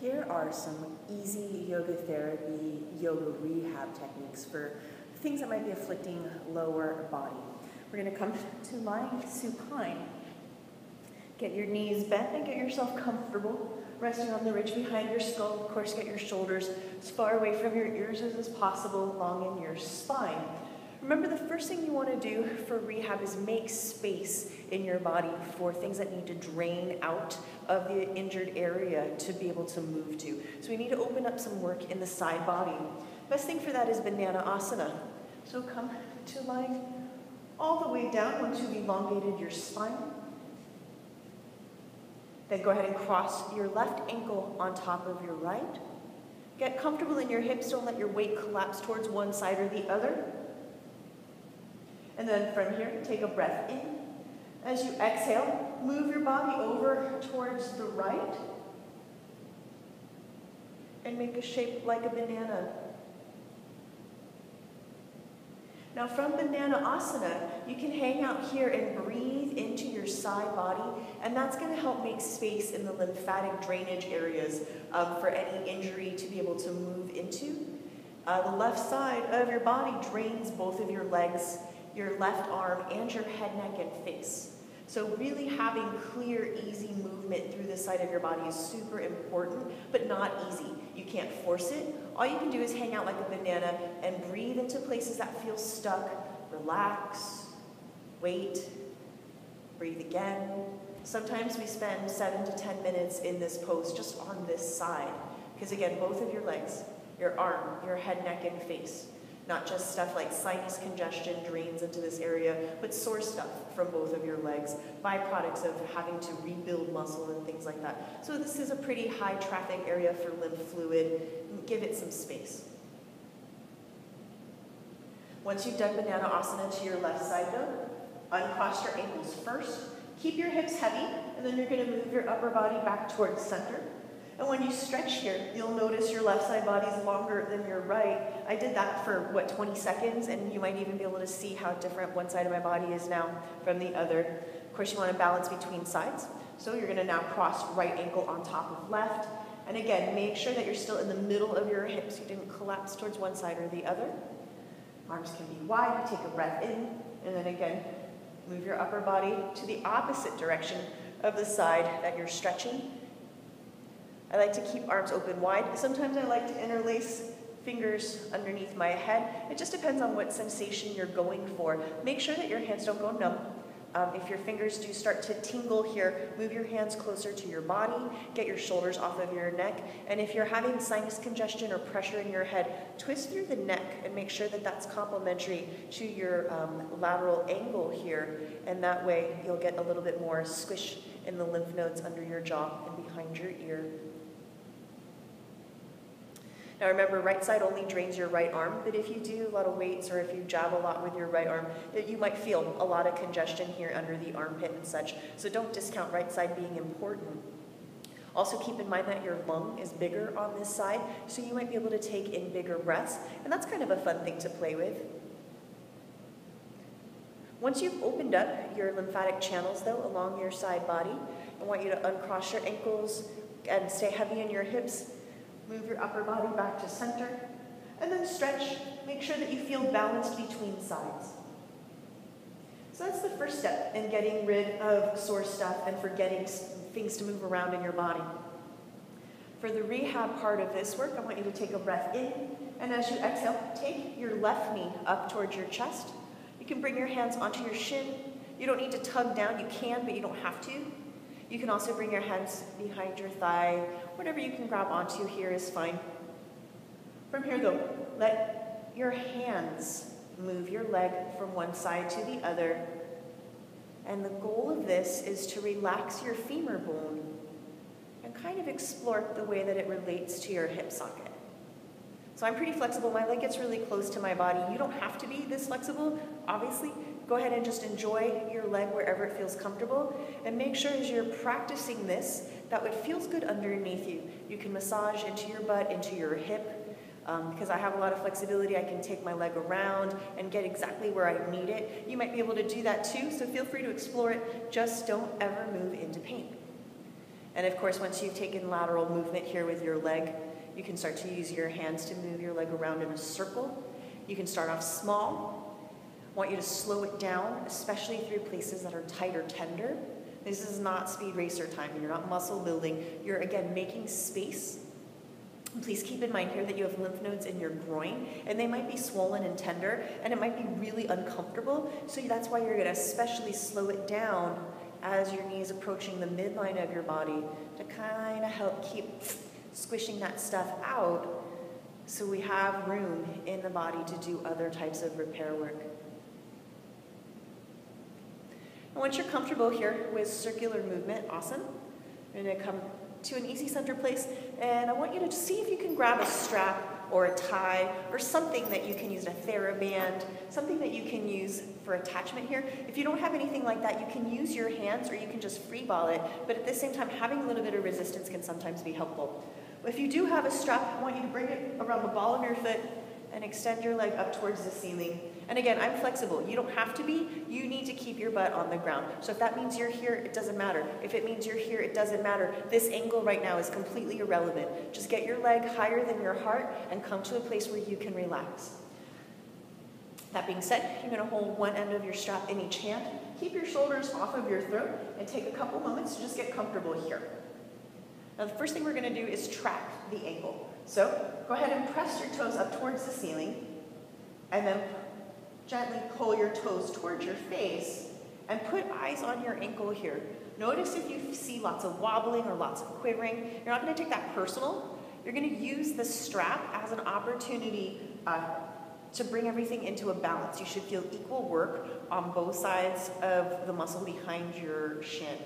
Here are some easy yoga therapy, yoga rehab techniques for things that might be afflicting lower body. We're going to come to lying supine. Get your knees bent and get yourself comfortable, resting on the ridge behind your skull. Of course, get your shoulders as far away from your ears as possible, long in your spine. Remember, the first thing you want to do for rehab is make space in your body for things that need to drain out of the injured area to be able to move to. So we need to open up some work in the side body. Best thing for that is banana asana. So come to lying all the way down once you've elongated your spine. Then go ahead and cross your left ankle on top of your right. Get comfortable in your hips. Don't let your weight collapse towards one side or the other. And then from here, take a breath in. As you exhale, move your body over towards the right and make a shape like a banana. Now from banana asana, you can hang out here and breathe into your side body, and that's going to help make space in the lymphatic drainage areas for any injury to be able to move into. The left side of your body drains both of your legs, your left arm, and your head, neck, and face. So really having clear, easy movement through this side of your body is super important, but not easy. You can't force it. All you can do is hang out like a banana and breathe into places that feel stuck. Relax, wait, breathe again. Sometimes we spend 7 to 10 minutes in this pose just on this side. Because again, both of your legs, your arm, your head, neck, and face. Not just stuff like sinus congestion drains into this area, but sore stuff from both of your legs, byproducts of having to rebuild muscle and things like that. So this is a pretty high traffic area for lymph fluid. Give it some space. Once you've done banana asana to your left side though, uncross your ankles first. Keep your hips heavy, and then you're going to move your upper body back towards center. And when you stretch here, you'll notice your left side body is longer than your right. I did that for, 20 seconds, and you might even be able to see how different one side of my body is now from the other. Of course, you want to balance between sides. So you're going to now cross right ankle on top of left. And again, make sure that you're still in the middle of your hips. You didn't collapse towards one side or the other. Arms can be wide. Take a breath in, and then again, move your upper body to the opposite direction of the side that you're stretching. I like to keep arms open wide. Sometimes I like to interlace fingers underneath my head. It just depends on what sensation you're going for. Make sure that your hands don't go numb. If your fingers do start to tingle here, move your hands closer to your body, get your shoulders off of your neck, and if you're having sinus congestion or pressure in your head, twist through the neck and make sure that that's complementary to your lateral angle here, and that way you'll get a little bit more squish in the lymph nodes under your jaw and behind your ear. Now remember, right side only drains your right arm, but if you do a lot of weights or if you jab a lot with your right arm, you might feel a lot of congestion here under the armpit and such. So don't discount right side being important. Also keep in mind that your lung is bigger on this side, so you might be able to take in bigger breaths, and that's kind of a fun thing to play with. Once you've opened up your lymphatic channels though along your side body, I want you to uncross your ankles and stay heavy in your hips. Move your upper body back to center, and then stretch. Make sure that you feel balanced between sides. So that's the first step in getting rid of sore stuff and for getting things to move around in your body. For the rehab part of this work, I want you to take a breath in, and as you exhale, take your left knee up towards your chest. You can bring your hands onto your shin. You don't need to tug down. You can, but you don't have to. You can also bring your hands behind your thigh. Whatever you can grab onto here is fine. From here though, let your hands move your leg from one side to the other. And the goal of this is to relax your femur bone and kind of explore the way that it relates to your hip socket. So I'm pretty flexible. My leg gets really close to my body. You don't have to be this flexible, obviously. Go ahead and just enjoy your leg wherever it feels comfortable, and make sure as you're practicing this that it feels good underneath you. You can massage into your butt, into your hip. Because I have a lot of flexibility, I can take my leg around and get exactly where I need it. You might be able to do that too, so feel free to explore it. Just don't ever move into pain. And of course, once you've taken lateral movement here with your leg, you can start to use your hands to move your leg around in a circle. You can start off small. I want you to slow it down, especially through places that are tight or tender. This is not speed racer time. You're not muscle building. You're, again, making space. Please keep in mind here that you have lymph nodes in your groin, and they might be swollen and tender, and it might be really uncomfortable. So that's why you're going to especially slow it down as your knee is approaching the midline of your body to kind of help keep squishing that stuff out so we have room in the body to do other types of repair work. And once you're comfortable here with circular movement, awesome. You're going to come to an easy center place, and I want you to see if you can grab a strap or a tie or something that you can use, a TheraBand, something that you can use for attachment here. If you don't have anything like that, you can use your hands or you can just free ball it, but at the same time, having a little bit of resistance can sometimes be helpful. If you do have a strap, I want you to bring it around the ball of your foot and extend your leg up towards the ceiling. And again, I'm flexible. You don't have to be. You need to keep your butt on the ground. So if that means you're here, it doesn't matter. If it means you're here, it doesn't matter. This angle right now is completely irrelevant. Just get your leg higher than your heart and come to a place where you can relax. That being said, you're going to hold one end of your strap in each hand. Keep your shoulders off of your throat and take a couple moments to just get comfortable here. Now the first thing we're going to do is track the ankle. So go ahead and press your toes up towards the ceiling and then gently pull your toes towards your face and put eyes on your ankle here. Notice if you see lots of wobbling or lots of quivering. You're not going to take that personal. You're going to use the strap as an opportunity to bring everything into a balance. You should feel equal work on both sides of the muscle behind your shin.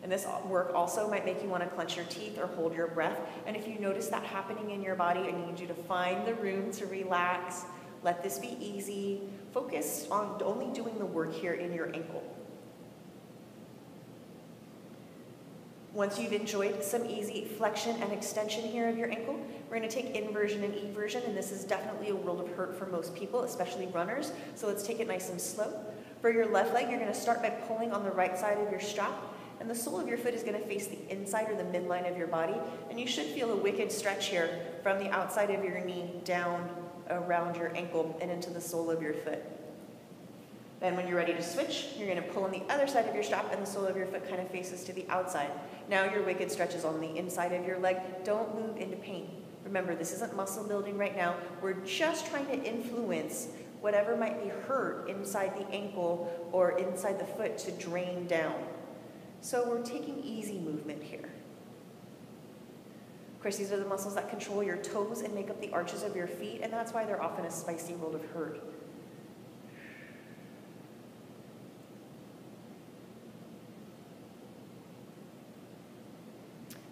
And this work also might make you want to clench your teeth or hold your breath. And if you notice that happening in your body, I need you to find the room to relax. Let this be easy. Focus on only doing the work here in your ankle. Once you've enjoyed some easy flexion and extension here of your ankle, we're going to take inversion and eversion, and this is definitely a world of hurt for most people, especially runners. So let's take it nice and slow. For your left leg, you're going to start by pulling on the right side of your strap, and the sole of your foot is going to face the inside or the midline of your body, and you should feel a wicked stretch here from the outside of your knee down around your ankle and into the sole of your foot. Then when you're ready to switch, you're going to pull on the other side of your strap and the sole of your foot kind of faces to the outside. Now your wicked stretch is on the inside of your leg. Don't move into pain. Remember, this isn't muscle building right now. We're just trying to influence whatever might be hurt inside the ankle or inside the foot to drain down. So we're taking easy movement here. Of course, these are the muscles that control your toes and make up the arches of your feet, and that's why they're often a spicy world of hurt.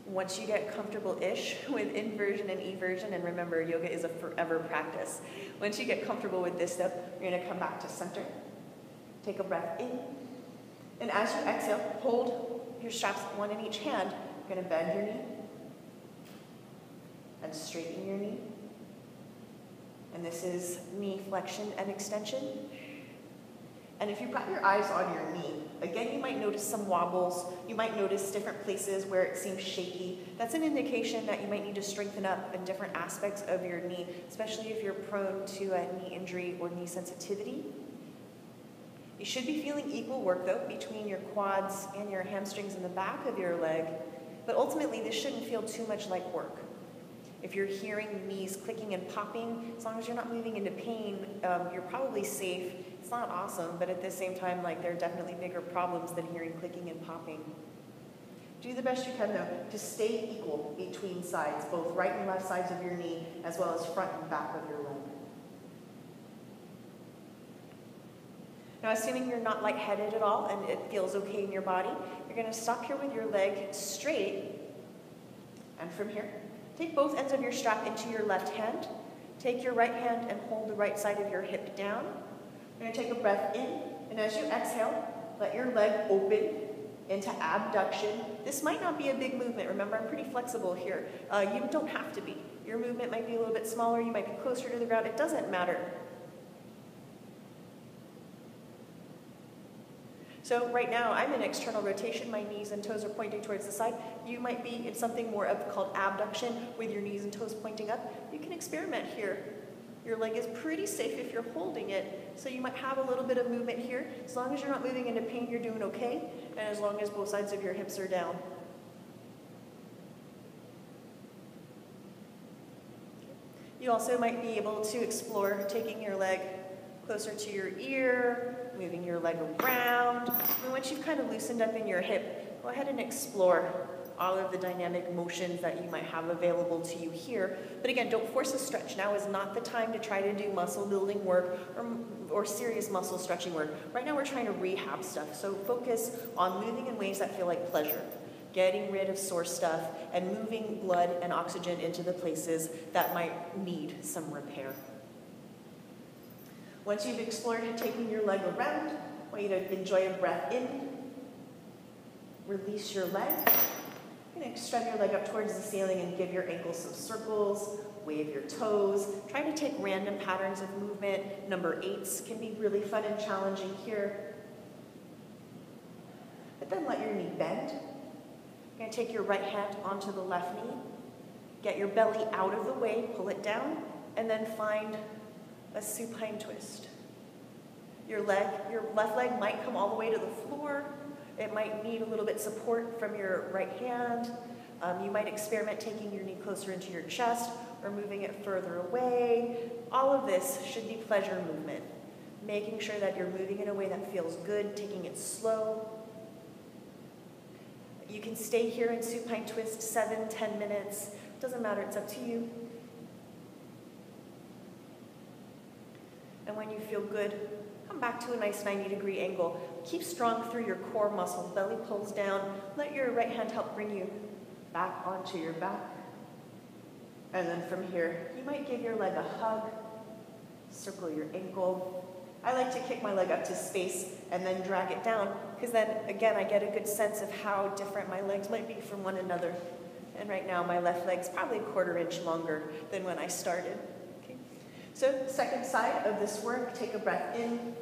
Once you get comfortable-ish with inversion and eversion, and remember, yoga is a forever practice. Once you get comfortable with this step, you're going to come back to center. Take a breath in. And as you exhale, hold your straps one in each hand. You're going to bend your knee and straighten your knee. And this is knee flexion and extension. And if you've got your eyes on your knee, again, you might notice some wobbles. You might notice different places where it seems shaky. That's an indication that you might need to strengthen up in different aspects of your knee, especially if you're prone to a knee injury or knee sensitivity. You should be feeling equal work, though, between your quads and your hamstrings in the back of your leg, but ultimately this shouldn't feel too much like work. If you're hearing knees clicking and popping, as long as you're not moving into pain, you're probably safe. It's not awesome, but at the same time, there are definitely bigger problems than hearing clicking and popping. Do the best you can, though, to stay equal between sides, both right and left sides of your knee, as well as front and back of your leg. Now, assuming you're not lightheaded at all and it feels okay in your body, you're going to stop here with your leg straight. And from here, take both ends of your strap into your left hand. Take your right hand and hold the right side of your hip down. You're going to take a breath in, and as you exhale, let your leg open into abduction. This might not be a big movement. Remember, I'm pretty flexible here. You don't have to be. Your movement might be a little bit smaller. You might be closer to the ground. It doesn't matter. So right now I'm in external rotation, my knees and toes are pointing towards the side. You might be in something more of called abduction with your knees and toes pointing up. You can experiment here. Your leg is pretty safe if you're holding it, so you might have a little bit of movement here. As long as you're not moving into pain, you're doing okay, and as long as both sides of your hips are down. You also might be able to explore taking your leg closer to your ear, moving your leg around. And once you've kind of loosened up in your hip, go ahead and explore all of the dynamic motions that you might have available to you here. But again, don't force a stretch. Now is not the time to try to do muscle building work or serious muscle stretching work. Right now we're trying to rehab stuff, so focus on moving in ways that feel like pleasure, getting rid of sore stuff, and moving blood and oxygen into the places that might need some repair. Once you've explored taking your leg around, I want you to enjoy a breath in, release your leg. You're going to extend your leg up towards the ceiling and give your ankles some circles, wave your toes. Try to take random patterns of movement. Number 8s can be really fun and challenging here. But then let your knee bend. You're going to take your right hand onto the left knee, get your belly out of the way, pull it down, and then find a supine twist. Your left leg might come all the way to the floor. It might need a little bit support from your right hand. You might experiment taking your knee closer into your chest or moving it further away. All of this should be pleasure movement, making sure that you're moving in a way that feels good, taking it slow. You can stay here in supine twist 7, 10 minutes. Doesn't matter, it's up to you. And when you feel good, come back to a nice 90-degree angle. Keep strong through your core muscles. Belly pulls down. Let your right hand help bring you back onto your back. And then from here, you might give your leg a hug, circle your ankle. I like to kick my leg up to space and then drag it down, because then, again, I get a good sense of how different my legs might be from one another. And right now, my left leg's probably a 1/4 inch longer than when I started. Okay. So, second side of this work, take a breath in,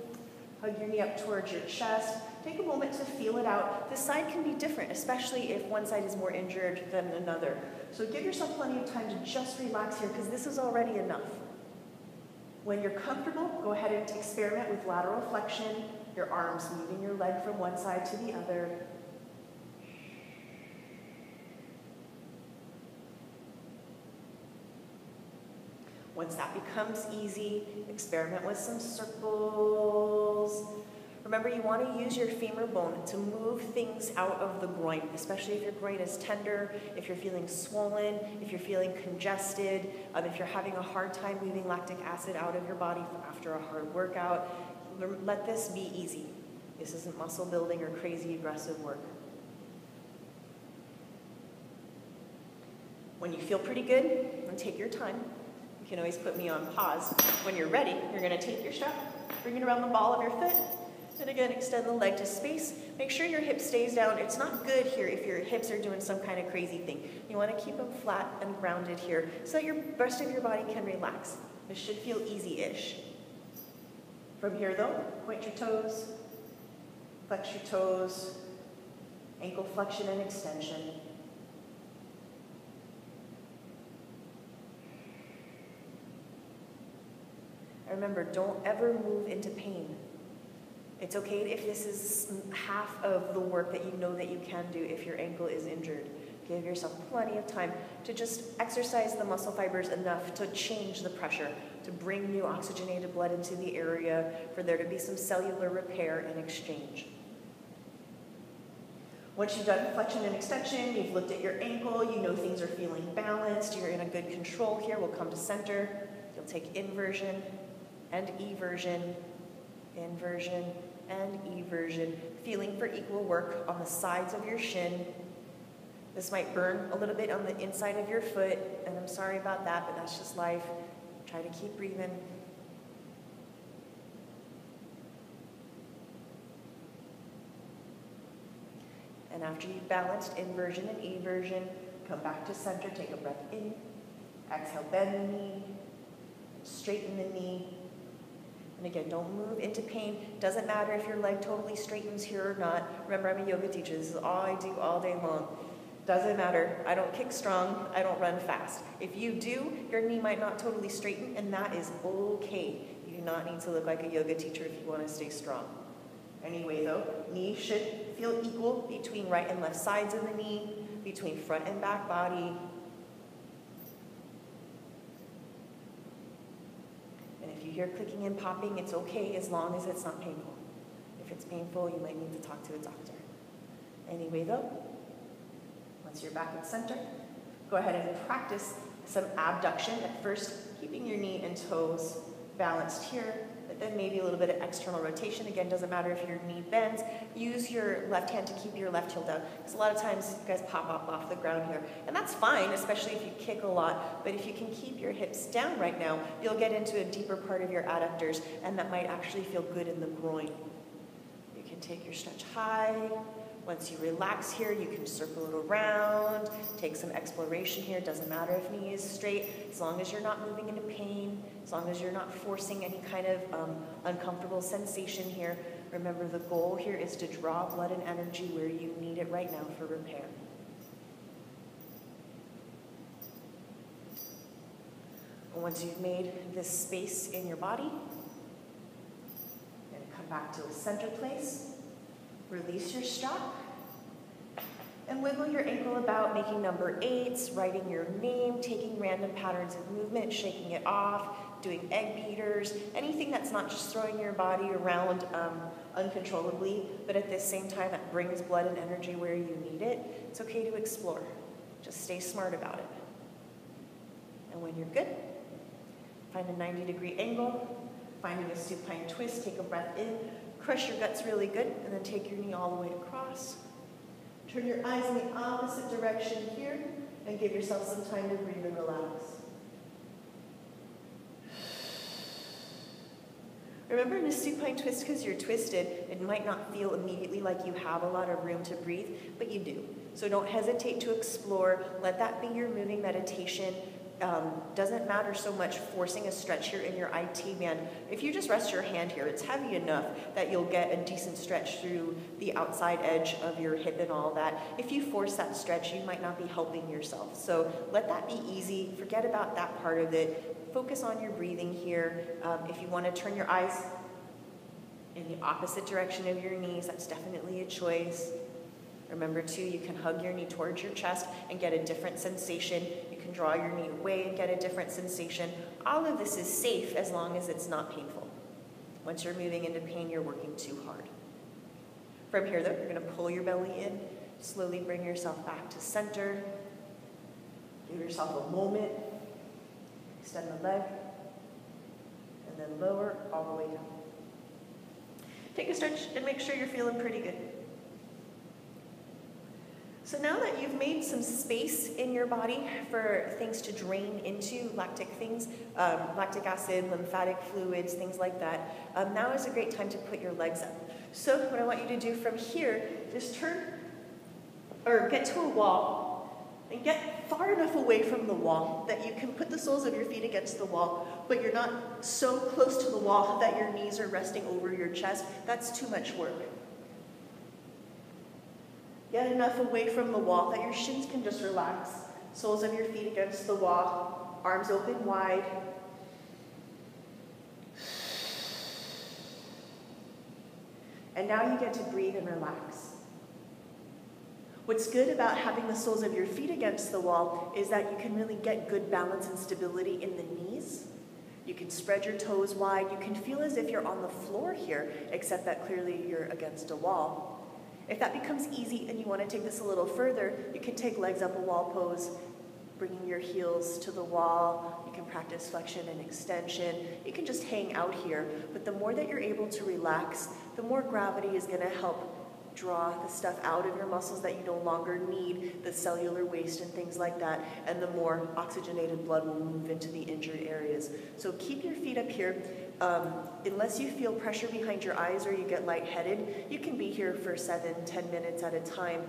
hug your knee up towards your chest. Take a moment to feel it out. This side can be different, especially if one side is more injured than another. So give yourself plenty of time to just relax here, because this is already enough. When you're comfortable, go ahead and experiment with lateral flexion, your arms moving your leg from one side to the other. Once that becomes easy, experiment with some circles. Remember, you want to use your femur bone to move things out of the groin, especially if your groin is tender, if you're feeling swollen, if you're feeling congested, if you're having a hard time moving lactic acid out of your body after a hard workout. Let this be easy. This isn't muscle building or crazy aggressive work. When you feel pretty good, and take your time. You can always put me on pause. When you're ready, you're going to take your strap, bring it around the ball of your foot, and again, extend the leg to space. Make sure your hip stays down. It's not good here if your hips are doing some kind of crazy thing. You want to keep them flat and grounded here so that your rest of your body can relax. This should feel easy-ish. From here, though, point your toes, flex your toes, ankle flexion and extension. And remember, don't ever move into pain. It's okay if this is half of the work that you know that you can do if your ankle is injured. Give yourself plenty of time to just exercise the muscle fibers enough to change the pressure, to bring new oxygenated blood into the area, for there to be some cellular repair and exchange. Once you've done flexion and extension, you've looked at your ankle, you know things are feeling balanced, you're in a good control here. We'll come to center. You'll take inversion and eversion, inversion and eversion, feeling for equal work on the sides of your shin. This might burn a little bit on the inside of your foot, and I'm sorry about that, but that's just life. Try to keep breathing. And after you've balanced inversion and eversion, come back to center, take a breath in, exhale, bend the knee, straighten the knee, And again, don't move into pain. Doesn't matter if your leg totally straightens here or not. Remember, I'm a yoga teacher. This is all I do all day long. Doesn't matter. I don't kick strong. I don't run fast. If you do, your knee might not totally straighten, and that is okay. You do not need to look like a yoga teacher if you want to stay strong. Anyway, though, knees should feel equal between right and left sides of the knee, between front and back body. And if you hear clicking and popping, it's okay as long as it's not painful. If it's painful, you might need to talk to a doctor. Anyway, though, once you're back in center, go ahead and practice some abduction at first, keeping your knee and toes balanced here, but then maybe a little bit of external rotation. Again, doesn't matter if your knee bends. Use your left hand to keep your left heel down, because a lot of times you guys pop up off the ground here, and that's fine, especially if you kick a lot, but if you can keep your hips down right now, you'll get into a deeper part of your adductors, and that might actually feel good in the groin. You can take your stretch high. Once you relax here, you can circle it around, take some exploration here. Doesn't matter if knee is straight, as long as you're not moving into pain, as long as you're not forcing any kind of uncomfortable sensation here. Remember, the goal here is to draw blood and energy where you need it right now for repair. And once you've made this space in your body, and come back to a center place, release your strap and wiggle your ankle about, making number 8s, writing your name, taking random patterns of movement, shaking it off, doing egg beaters, anything that's not just throwing your body around uncontrollably, but at the same time that brings blood and energy where you need it. It's okay to explore. Just stay smart about it. And when you're good, find a 90-degree angle, finding a supine twist, take a breath in, crush your guts really good, and then take your knee all the way across. Turn your eyes in the opposite direction here, and give yourself some time to breathe and relax. Remember, in a supine twist, because you're twisted, it might not feel immediately like you have a lot of room to breathe, but you do. So don't hesitate to explore. Let that be your moving meditation. Doesn't matter so much forcing a stretch here in your IT band. If you just rest your hand here, it's heavy enough that you'll get a decent stretch through the outside edge of your hip and all that. If you force that stretch, you might not be helping yourself. So let that be easy. Forget about that part of it. Focus on your breathing here. If you want to turn your eyes in the opposite direction of your knees, that's definitely a choice. Remember too, you can hug your knee towards your chest and get a different sensation. You can draw your knee away and get a different sensation. All of this is safe as long as it's not painful. Once you're moving into pain, you're working too hard. From here though, you're gonna pull your belly in, slowly bring yourself back to center. Give yourself a moment. Extend the leg, and then lower all the way down. Take a stretch and make sure you're feeling pretty good. So now that you've made some space in your body for things to drain into, lactic things, lactic acid, lymphatic fluids, things like that, now is a great time to put your legs up. So what I want you to do from here is turn, or get to a wall, and get far enough away from the wall that you can put the soles of your feet against the wall, but you're not so close to the wall that your knees are resting over your chest. That's too much work. Get enough away from the wall that your shins can just relax. Soles of your feet against the wall, arms open wide. And now you get to breathe and relax. What's good about having the soles of your feet against the wall is that you can really get good balance and stability in the knees. You can spread your toes wide. You can feel as if you're on the floor here, except that clearly you're against a wall. If that becomes easy and you want to take this a little further, you can take legs up a wall pose, bringing your heels to the wall. You can practice flexion and extension. You can just hang out here. But the more that you're able to relax, the more gravity is going to help draw the stuff out of your muscles that you no longer need, the cellular waste and things like that, and the more oxygenated blood will move into the injured areas. So keep your feet up here. Unless you feel pressure behind your eyes or you get lightheaded, you can be here for 7-10 minutes at a time,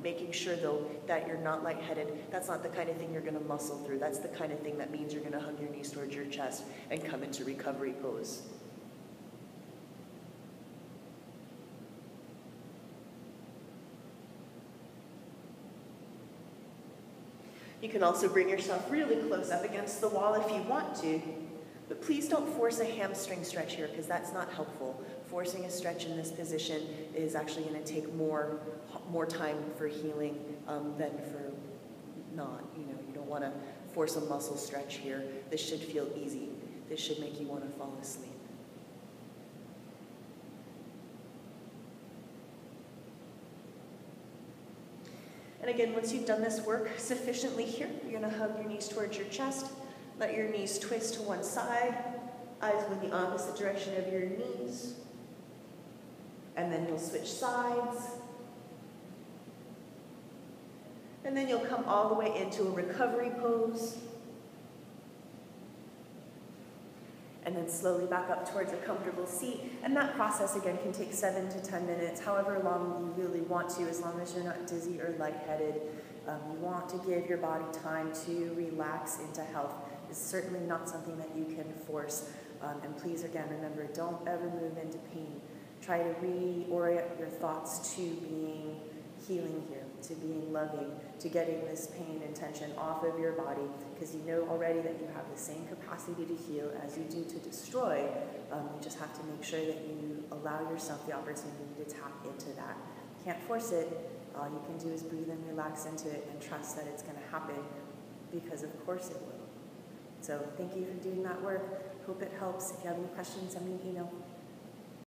making sure though that you're not lightheaded. That's not the kind of thing you're going to muscle through. That's the kind of thing that means you're going to hug your knees towards your chest and come into recovery pose. You can also bring yourself really close up against the wall if you want to, but please don't force a hamstring stretch here because that's not helpful. Forcing a stretch in this position is actually going to take more time for healing than for not. You don't want to force a muscle stretch here. This should feel easy. This should make you want to fall asleep. And again, once you've done this work sufficiently here, you're going to hug your knees towards your chest. Let your knees twist to one side. Eyes go in the opposite direction of your knees. And then you'll switch sides. And then you'll come all the way into a recovery pose. And then slowly back up towards a comfortable seat. And that process, again, can take 7 to 10 minutes, however long you really want to, as long as you're not dizzy or lightheaded. You want to give your body time to relax into health. It's certainly not something that you can force. And please, again, remember, don't ever move into pain. Try to reorient your thoughts to being healing here, to being loving, to getting this pain and tension off of your body, because you know already that you have the same capacity to heal as you do to destroy. You just have to make sure that you allow yourself the opportunity to tap into that. Can't force it. All you can do is breathe and relax into it and trust that it's going to happen, because of course it will. So thank you for doing that work. Hope it helps. If you have any questions, send me an email.